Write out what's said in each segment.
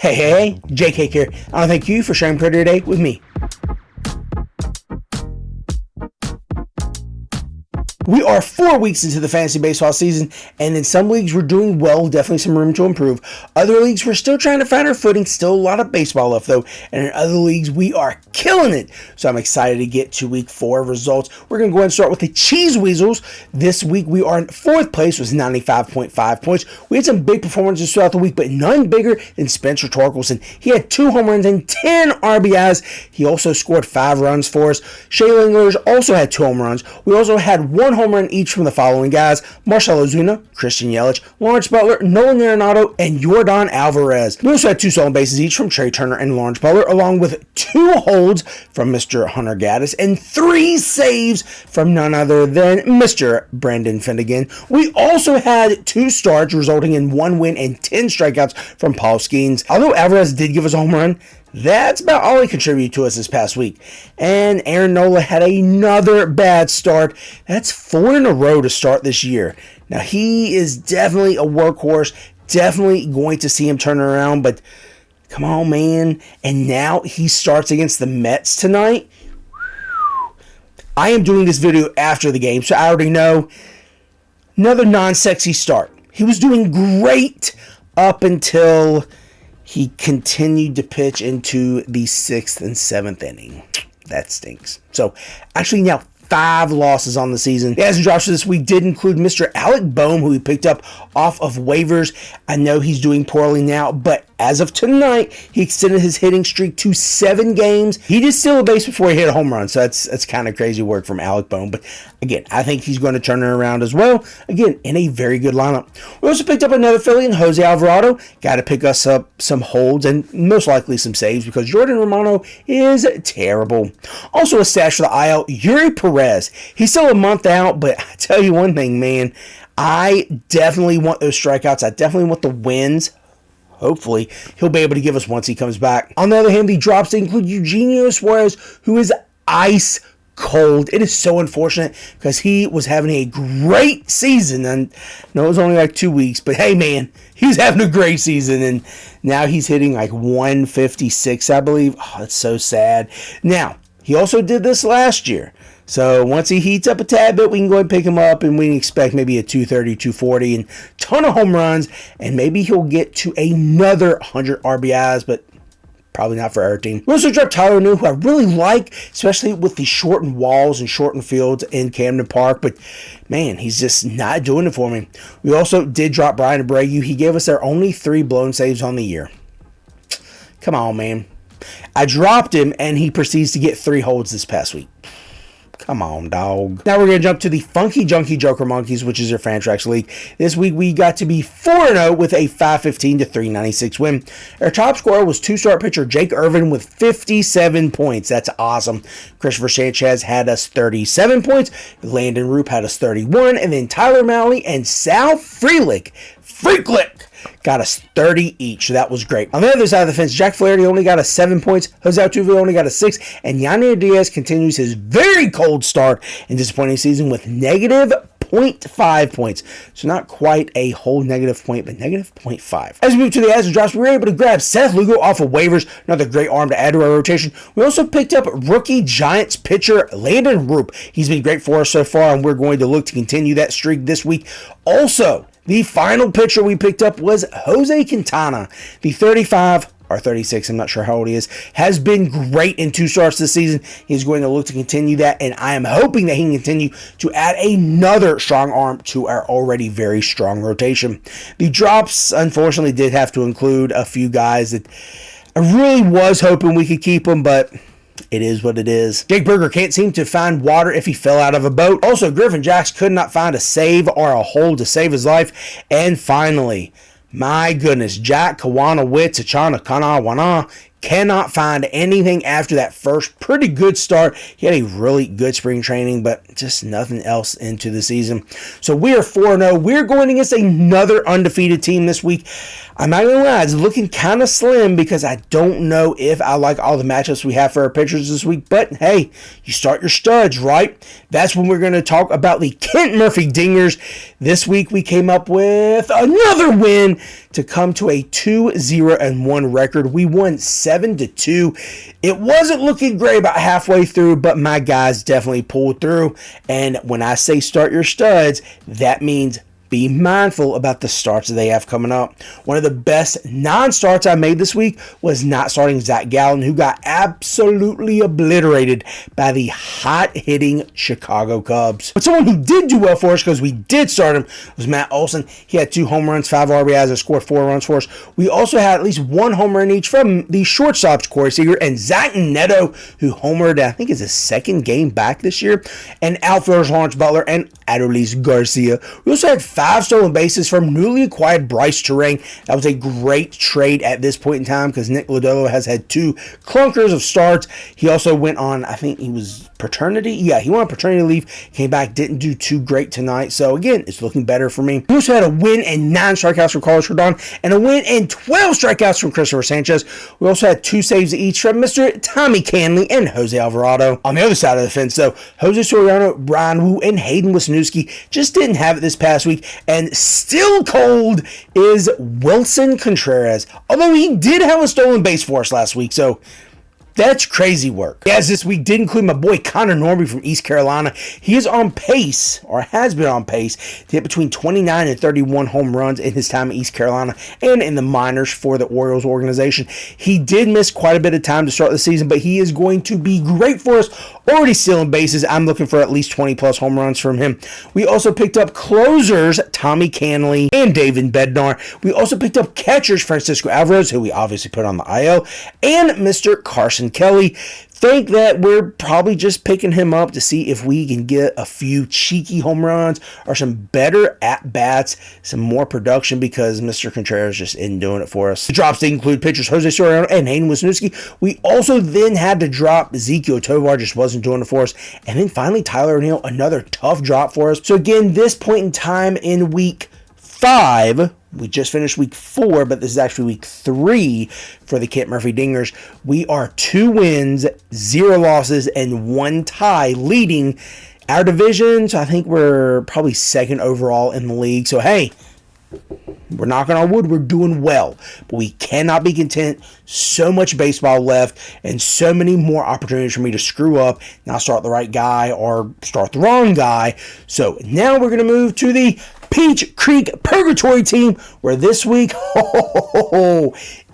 Hey, JK here. I want to thank you for sharing prayer today with me. We are 4 weeks into the fantasy baseball season, and in some leagues we're doing well, definitely some room to improve. Other leagues we're still trying to find our footing, still a lot of baseball left though, and in other leagues we are killing it. So I'm excited to get to week 4 results. We're going to go ahead and start with the Cheese Weasels. This week we are in 4th place with 95.5 points. We had some big performances throughout the week, but none bigger than Spencer Torkelson. He had 2 home runs and 10 RBIs. He also scored 5 runs for us. Shea Linglers also had 2 home runs. We also had 1 home run each from the following guys: Marcell Ozuna, Christian Yelich, Lawrence Butler, Nolan Arenado, and Yordan Alvarez. We also had 2 stolen bases each from Trey Turner and Lawrence Butler, along with 2 holds from Mr. Hunter Gaddis and 3 saves from none other than Mr. Brandon Finnegan. We also had 2 starts, resulting in 1 win and 10 strikeouts from Paul Skeens. Although Alvarez did give us a home run, that's about all he contributed to us this past week. And Aaron Nola had another bad start. That's 4 in a row to start this year. Now, he is definitely a workhorse. Definitely going to see him turn around. But come on, man. And now he starts against the Mets tonight. I am doing this video after the game, so I already know. Another non-sexy start. He was doing great up until he continued to pitch into the 6th and 7th inning. That stinks. So, actually now 5 losses on the season. The As drops for this week did include Mr. Alec Boehm, who we picked up off of waivers. I know he's doing poorly now, but as of tonight, he extended his hitting streak to 7 games. He did steal a base before he hit a home run, so that's kind of crazy work from Alec Boehm. But again, I think he's going to turn it around as well. Again, in a very good lineup. We also picked up another Philly in Jose Alvarado. Got to pick us up some holds and most likely some saves because Jordan Romano is terrible. Also a stash for the IL, Yuri Perez. He's still a month out, but I tell you one thing, man. I definitely want those strikeouts. I definitely want the wins. Hopefully, he'll be able to give us once he comes back. On the other hand, the drops include Eugenio Suarez, who is ice cold. It is so unfortunate because he was having a great season. And no, it was only like 2 weeks, but hey, man, he's having a great season. And now he's hitting like 156, I believe. Oh, that's so sad. Now, he also did this last year. So once he heats up a tad bit, we can go ahead and pick him up, and we can expect maybe a 230, 240, and ton of home runs, and maybe he'll get to another 100 RBIs, but probably not for our team. We also dropped Tyler New, who I really like, especially with the shortened walls and shortened fields in Camden Park, but man, he's just not doing it for me. We also did drop Brian Abreu. He gave us our only 3 blown saves on the year. Come on, man. I dropped him, and he proceeds to get 3 holds this past week. Come on, dog. Now we're going to jump to the Funky Junky Joker Monkeys, which is their Fantrax League. This week we got to be 4-0 with a 515 to 396 win. Our top scorer was 2-star pitcher Jake Irvin with 57 points. That's awesome. Christopher Sanchez had us 37 points. Landon Roop had us 31. And then Tyler Malley and Sal Freelick got us 30 each. So that was great. On the other side of the fence, Jack Flaherty only got us 7 points. Jose Altuve only got us 6. And Yanir Diaz continues his very cold start and disappointing season with negative 0.5 points. So not quite a whole negative point, but negative 0.5. As we move to the As drops, we were able to grab Seth Lugo off of waivers. Another great arm to add to our rotation. We also picked up rookie Giants pitcher Landon Roop. He's been great for us so far, and we're going to look to continue that streak this week. Also, the final pitcher we picked up was Jose Quintana. The 35 or 36, I'm not sure how old he is, has been great in 2 starts this season. He's going to look to continue that, and I am hoping that he can continue to add another strong arm to our already very strong rotation. The drops, unfortunately, did have to include a few guys that I really was hoping we could keep them, but it is what it is. Jake Berger can't seem to find water if he fell out of a boat. Also, Griffin Jacks could not find a save or a hold to save his life. And finally, my goodness, Jack Kawana Witz, Achana Kana Wana Cannot find anything after that first pretty good start. He had a really good spring training, but just nothing else into the season. So we are 4-0. We're going against another undefeated team this week. I'm not going to lie, it's looking kind of slim because I don't know if I like all the matchups we have for our pitchers this week. But hey, you start your studs, right? That's when we're going to talk about the Kent Murphy Dingers. This week we came up with another win to come to a 2-0-1 record. We won 7-2. It wasn't looking great about halfway through, but my guys definitely pulled through. And when I say start your studs, that means be mindful about the starts that they have coming up. One of the best non-starts I made this week was not starting Zach Gallen, who got absolutely obliterated by the hot-hitting Chicago Cubs. But someone who did do well for us, because we did start him, was Matt Olson. He had 2 home runs, 5 RBIs, and scored 4 runs for us. We also had at least 1 home run each from the shortstops, Corey Seager and Zach Neto, who homered, I think, is his second game back this year, and outfielders Lawrence Butler and Adolis Garcia. We also had 5 stolen bases from newly acquired Bryce Terang. That was a great trade at this point in time because Nick Lodolo has had 2 clunkers of starts. He also went on, I think he was paternity. Yeah, he went on paternity leave, came back, didn't do too great tonight. So again, it's looking better for me. We also had a win and 9 strikeouts from Carlos Rodon and a win and 12 strikeouts from Christopher Sanchez. We also had 2 saves each from Mr. Tommy Canley and Jose Alvarado. On the other side of the fence, though, Jose Soriano, Brian Wu, and Hayden Wisniewski just didn't have it this past week. And still cold is Wilson Contreras. Although he did have a stolen base for us last week, so that's crazy work. As this week did include my boy Connor Norby from East Carolina. He is on pace, or has been on pace, to hit between 29 and 31 home runs in his time in East Carolina and in the minors for the Orioles organization. He did miss quite a bit of time to start the season, but he is going to be great for us. Already stealing bases. I'm looking for at least 20 plus home runs from him. We also picked up closers Tommy Canley and David Bednar. We also picked up catchers Francisco Alvarez, who we obviously put on the IL, and Mr. Carson Kelly. Think that we're probably just picking him up to see if we can get a few cheeky home runs or some better at-bats, some more production, because Mr. Contreras just isn't doing it for us. The drops did include pitchers Jose Soriano and Hayden Wisniewski. We also then had to drop Ezekiel Tovar, just wasn't doing it for us. And then finally Tyler O'Neill, another tough drop for us. So again, this point in time in week 5, we just finished week 4, but this is actually week 3 for the Kent Murphy Dingers. We are 2 wins, 0 losses, and 1 tie, leading our division. So I think we're probably 2nd overall in the league. So hey, we're knocking on wood. We're doing well, but we cannot be content. So much baseball left and so many more opportunities for me to screw up, not start the right guy or start the wrong guy. So now we're going to move to the Peach Creek Purgatory team, where this week,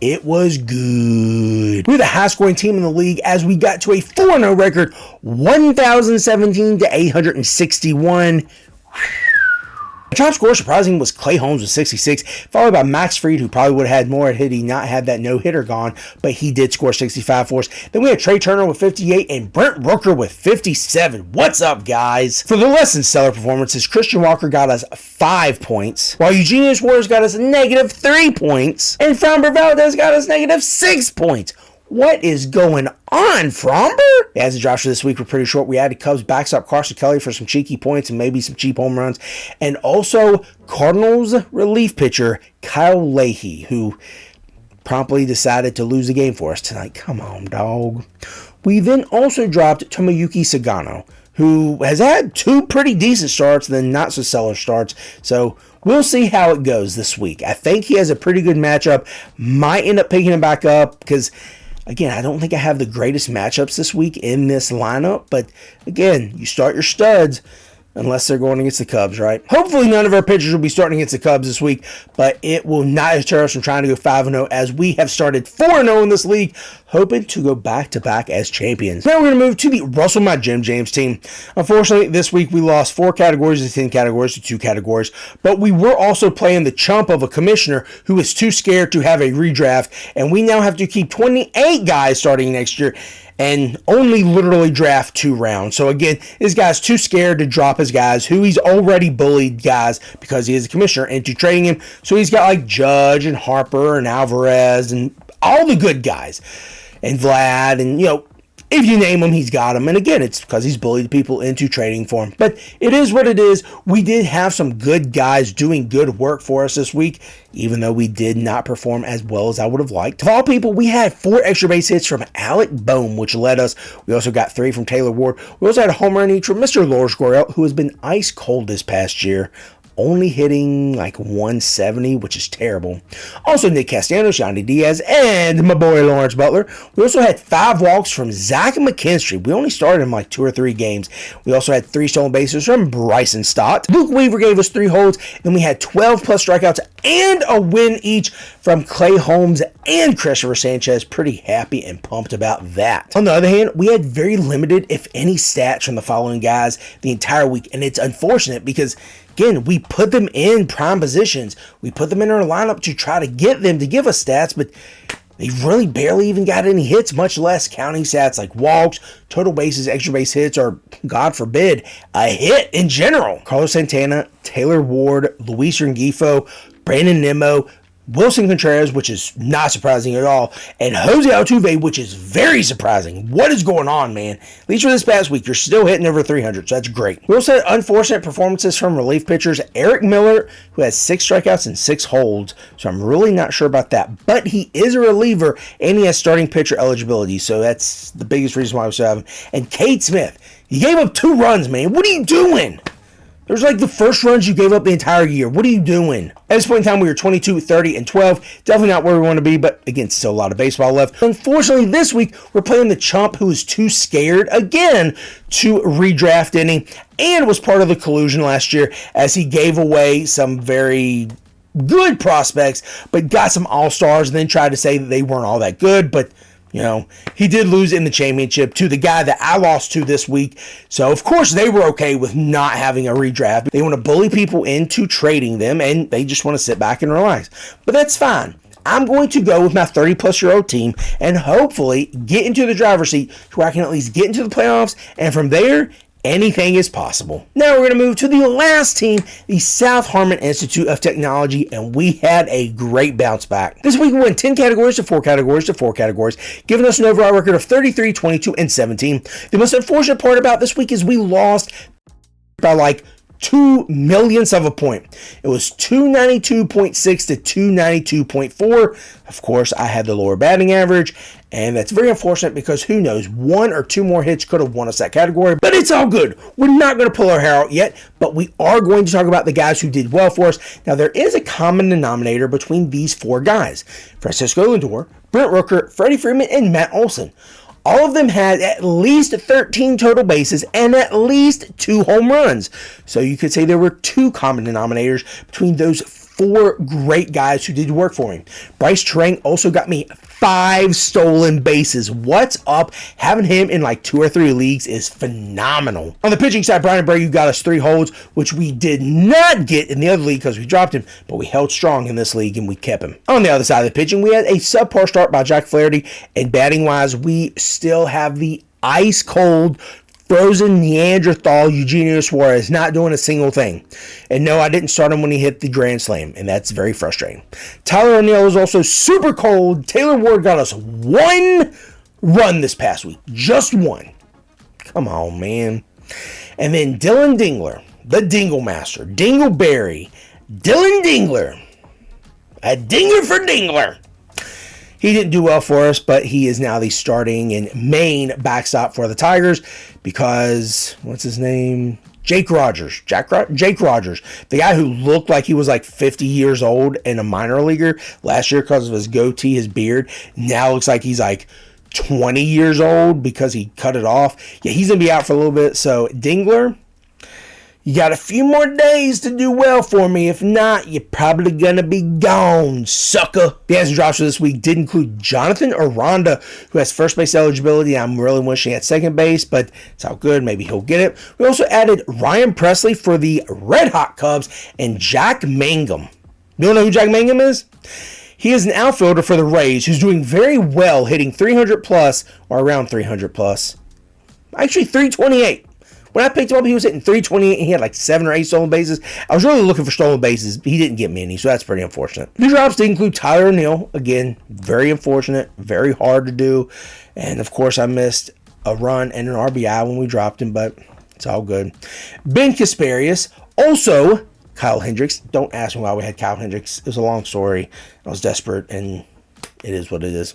it was good. We're the high scoring team in the league as we got to a 4-0 record, 1,017 to 861. The top scorer, surprisingly, was Clay Holmes with 66, followed by Max Fried, who probably would have had more had he not had that no-hitter gone, but he did score 65 for us. Then we had Trey Turner with 58 and Brent Rooker with 57. What's up, guys? For the less than stellar performances, Christian Walker got us 5 points, while Eugenio Suarez got us -3 points, and Framber Valdez got us -6 points. What is going on, Fromber? As the drops for this week were pretty short. We added Cubs backstop Carson Kelly for some cheeky points and maybe some cheap home runs. And also Cardinals relief pitcher Kyle Leahy, who promptly decided to lose the game for us tonight. Come on, dog. We then also dropped Tomoyuki Sagano, who has had 2 pretty decent starts, then not so stellar starts. So we'll see how it goes this week. I think he has a pretty good matchup. Might end up picking him back up because, again, I don't think I have the greatest matchups this week in this lineup. But again, you start your studs unless they're going against the Cubs, right? Hopefully none of our pitchers will be starting against the Cubs this week, but it will not deter us from trying to go 5-0 as we have started 4-0 in this league, hoping to go back-to-back as champions. Now we're going to move to the Russell My Jim James team. Unfortunately, this week we lost 4 categories to 10 categories to 2 categories, but we were also playing the chump of a commissioner who is too scared to have a redraft, and we now have to keep 28 guys starting next year and only literally draft 2 rounds. So again, this guy's too scared to drop his guys who he's already bullied guys because he is a commissioner into trading him. So he's got like Judge and Harper and Alvarez and all the good guys. And Vlad, and if you name him, he's got him. And again, it's because he's bullied people into trading for him. But it is what it is. We did have some good guys doing good work for us this week, even though we did not perform as well as I would have liked. Of all people, we had 4 extra base hits from Alec Boehm, which led us. We also got 3 from Taylor Ward. We also had a home run each from Mr. Loris Gurriel, who has been ice cold this past year, only hitting like 170, which is terrible. Also, Nick Castellanos, Yandy Diaz, and my boy Lawrence Butler. We also had 5 walks from Zach McKinstry. We only started him like 2 or 3 games. We also had 3 stolen bases from Bryson Stott. Luke Weaver gave us 3 holds. Then we had 12 plus strikeouts and a win each from Clay Holmes and Christopher Sanchez. Pretty happy and pumped about that. On the other hand, we had very limited, if any, stats from the following guys the entire week. And it's unfortunate because, again, we put them in prime positions. We put them in our lineup to try to get them to give us stats, but they really barely even got any hits, much less counting stats like walks, total bases, extra base hits, or, God forbid, a hit in general. Carlos Santana, Taylor Ward, Luis Rengifo, Brandon Nimmo, Wilson Contreras, which is not surprising at all, and Jose Altuve, which is very surprising. What is going on, man? At least for this past week, you're still hitting over 300, so that's great. We also had unfortunate performances from relief pitchers. Eric Miller, who has 6 strikeouts and 6 holds, so I'm really not sure about that, but he is a reliever, and he has starting pitcher eligibility, so that's the biggest reason why we still have him. And Cade Smith, he gave up 2 runs, man. What are you doing? There's like the first runs you gave up the entire year. What are you doing? At this point in time, we were 22, 30, and 12. Definitely not where we want to be, but again, still a lot of baseball left. Unfortunately, this week, we're playing the chump who is too scared, again, to redraft any, and was part of the collusion last year as he gave away some very good prospects, but got some all-stars and then tried to say that they weren't all that good, but he did lose in the championship to the guy that I lost to this week. So, of course, they were okay with not having a redraft. They want to bully people into trading them, and they just want to sit back and relax. But that's fine. I'm going to go with my 30-plus-year-old team and hopefully get into the driver's seat so I can at least get into the playoffs, and from there, anything is possible. Now we're going to move to the last team, the South Harmon Institute of Technology, and we had a great bounce back. This week we went 10 categories to 4 categories to 4 categories, giving us an overall record of 33, 22, and 17. The most unfortunate part about this week is we lost by like 2 millionths of a point. It was 292.6 to 292.4. Of course, I had the lower batting average, and that's very unfortunate because who knows, 1 or 2 more hits could have won us that category, but it's all good. We're not going to pull our hair out yet, but we are going to talk about the guys who did well for us. Now, there is a common denominator between these 4 guys: Francisco Lindor, Brent Rooker, Freddie Freeman, and Matt Olson. All of them had at least 13 total bases and at least 2 home runs. So you could say there were 2 common denominators between those 4 great guys who did work for him. Bryce Terang also got me 5 stolen bases. What's up? Having him in like 2 or 3 leagues is phenomenal. On the pitching side, Brian Abreu got us 3 holds, which we did not get in the other league because we dropped him, but we held strong in this league and we kept him. On the other side of the pitching, we had a subpar start by Jack Flaherty, and batting-wise, we still have the ice-cold frozen Neanderthal Eugenio Suarez, not doing a single thing. And no, I didn't start him when he hit the grand slam, and that's very frustrating. Tyler O'Neill was also super cold. Taylor Ward got us 1 run this past week. Just 1. Come on, man. And then Dylan Dingler, the Dingle Master, Dingleberry, Dylan Dingler. A dinger for Dingler. He didn't do well for us, but he is now the starting and main backstop for the Tigers because, what's his name? Jake Rogers. Jake Rogers. The guy who looked like he was like 50 years old and a minor leaguer last year because of his goatee, his beard, now looks like he's like 20 years old because he cut it off. Yeah, he's going to be out for a little bit. So, Dingler, you got a few more days to do well for me. If not, you're probably going to be gone, sucker. The answer drops for this week did include Jonathan Aranda, who has first base eligibility. I'm really wishing he had second base, but it's all good. Maybe he'll get it. We also added Ryan Presley for the Red Hot Cubs and Jack Mangum. You don't know who Jack Mangum is? He is an outfielder for the Rays who's doing very well, hitting 300 plus or around 300 plus. Actually, 328. When I picked him up, he was hitting 328 and he had like 7 or 8 stolen bases. I was really looking for stolen bases. He didn't get many, so that's pretty unfortunate. New drops did include Tyler O'Neill. Again, very unfortunate, very hard to do. And of course, I missed a run and an RBI when we dropped him, but it's all good. Ben Kasparius, also Kyle Hendricks. Don't ask me why we had Kyle Hendricks. It was a long story. I was desperate, and it is what it is.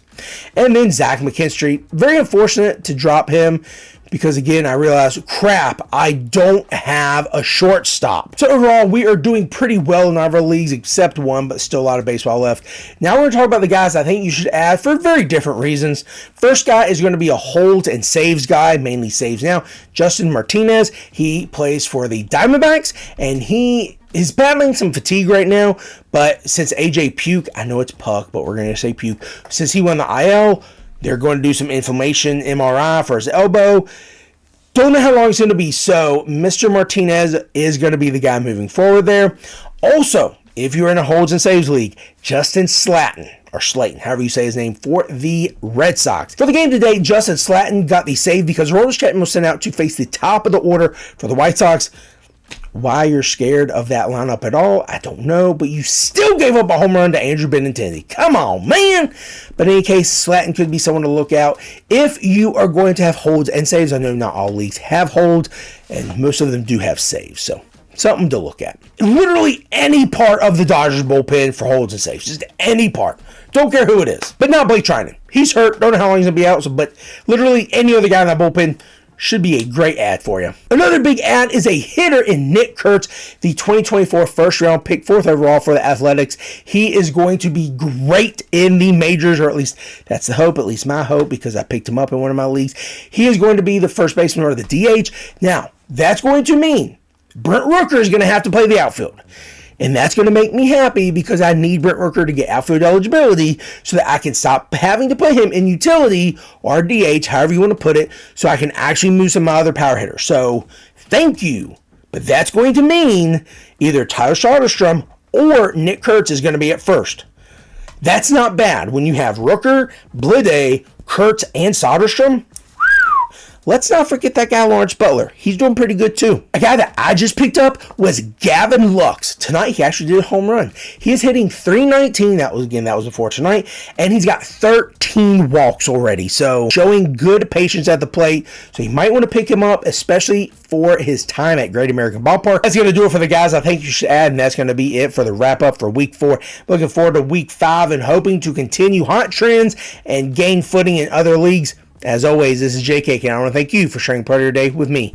And then Zach McKinstry. Very unfortunate to drop him because, again, I realized, crap, I don't have a shortstop. So overall, we are doing pretty well in our leagues, except one, but still a lot of baseball left. Now we're going to talk about the guys I think you should add for very different reasons. First guy is going to be a holds and saves guy, mainly saves now. Justin Martinez. He plays for the Diamondbacks, and he is battling some fatigue right now, but since AJ Puke, I know it's Puck, but we're going to say Puke, since he won the IL, they're going to do some inflammation MRI for his elbow. Don't know how long it's going to be, so Mr. Martinez is going to be the guy moving forward there. Also, if you're in a holds and saves league, Justin Slayton, or Slayton, however you say his name, for the Red Sox. For the game today, Justin Slayton got the save because Roldis Chapman was sent out to face the top of the order for the White Sox. Why you're scared of that lineup at all, I don't know, but you still gave up a home run to Andrew Benintendi. Come on, man! But in any case, Slayton could be someone to look out if you are going to have holds and saves. I know not all leagues have holds, and most of them do have saves, so something to look at. Literally any part of the Dodgers bullpen for holds and saves, just any part. Don't care who it is. But not Blake Trinan. He's hurt, don't know how long he's going to be out, but literally any other guy in that bullpen should be a great ad for you. Another big ad is a hitter in Nick Kurtz, the 2024 first-round pick, 4th overall for the Athletics. He is going to be great in the majors, or at least that's the hope, at least my hope, because I picked him up in one of my leagues. He is going to be the first baseman or the DH. Now, that's going to mean Brent Rooker is going to have to play the outfield. And that's going to make me happy because I need Brent Rooker to get outfield eligibility so that I can stop having to put him in utility or DH, however you want to put it, so I can actually move some of my other power hitters. So, thank you. But that's going to mean either Tyler Soderstrom or Nick Kurtz is going to be at first. That's not bad when you have Rooker, Blide, Kurtz, and Soderstrom. Let's not forget that guy, Lawrence Butler. He's doing pretty good, too. A guy that I just picked up was Gavin Lux. Tonight, he actually did a home run. He is hitting .319. That was before tonight. And he's got 13 walks already. So, showing good patience at the plate. So, you might want to pick him up, especially for his time at Great American Ballpark. That's going to do it for the guys I think you should add. And that's going to be it for the wrap-up for Week 4. Looking forward to Week 5 and hoping to continue hot trends and gain footing in other leagues. As always, this is JK, and I want to thank you for sharing part of your day with me.